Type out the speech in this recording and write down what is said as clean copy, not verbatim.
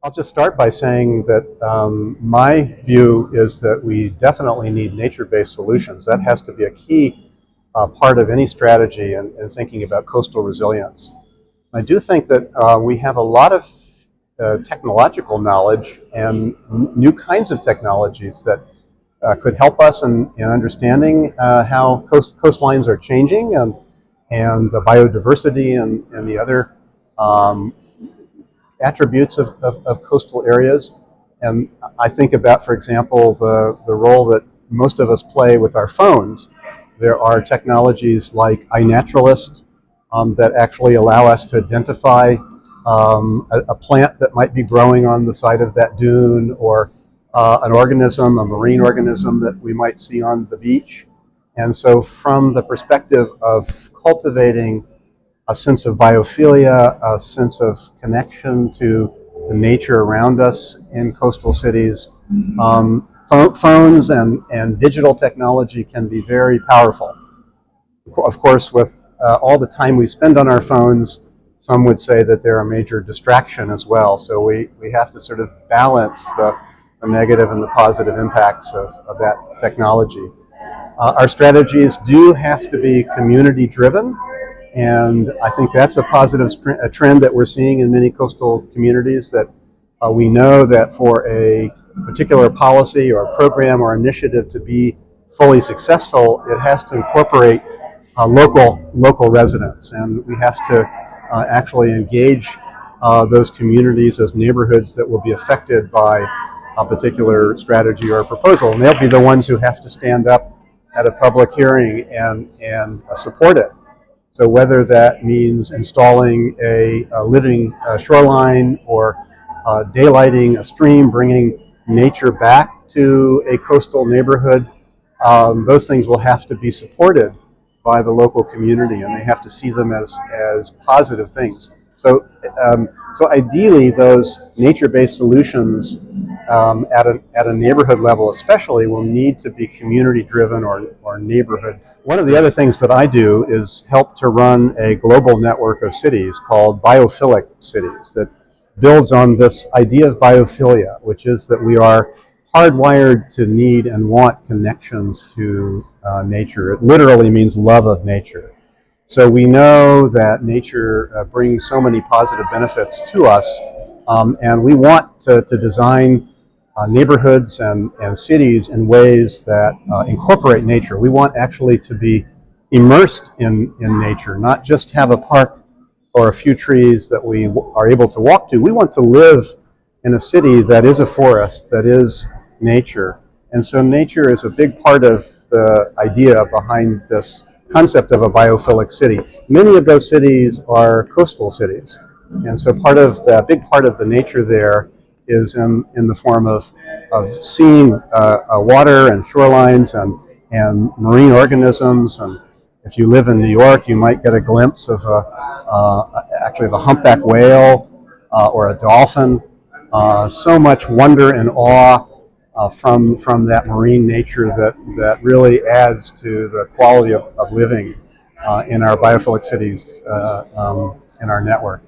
I'll just start by saying that my view is that we definitely need nature-based solutions. That has to be a key part of any strategy in thinking about coastal resilience. I do think that we have a lot of technological knowledge and new kinds of technologies that could help us in understanding how coastlines are changing and the biodiversity and the other um, attributes of coastal areas. And I think about, for example, the role that most of us play with our phones. There are technologies like iNaturalist that actually allow us to identify a plant that might be growing on the side of that dune, or an organism, a marine organism that we might see on the beach. And so from the perspective of cultivating a sense of biophilia, a sense of connection to the nature around us in coastal cities, phones and digital technology can be very powerful. Of course, with all the time we spend on our phones, some would say that they're a major distraction as well. So we have to sort of balance the negative and the positive impacts of that technology. Our strategies do have to be community driven, and I think that's a positive trend that we're seeing in many coastal communities, that we know that for a particular policy or program or initiative to be fully successful, it has to incorporate local residents, and we have to actually engage those communities as neighborhoods that will be affected by a particular strategy or proposal, and they'll be the ones who have to stand up at a public hearing and support it. So whether that means installing a living shoreline, or daylighting a stream, bringing nature back to a coastal neighborhood, those things will have to be supported by the local community, and they have to see them as positive things. So ideally, those nature-based solutions at a neighborhood level especially will need to be community-driven or neighborhood. One of the other things that I do is help to run a global network of cities called biophilic cities that builds on this idea of biophilia, which is that we are hardwired to need and want connections to nature. It literally means love of nature. So we know that nature brings so many positive benefits to us, and we want to design neighborhoods and cities in ways that incorporate nature. We want actually to be immersed in nature, not just have a park or a few trees that we are able to walk to. We want to live in a city that is a forest, that is nature. And so nature is a big part of the idea behind this concept of a biophilic city. Many of those cities are coastal cities. And so big part of the nature there is in the form of seeing water and shorelines and marine organisms. And if you live in New York, you might get a glimpse of actually the humpback whale or a dolphin. So much wonder and awe from that marine nature that really adds to the quality of living in our biophilic cities in our network.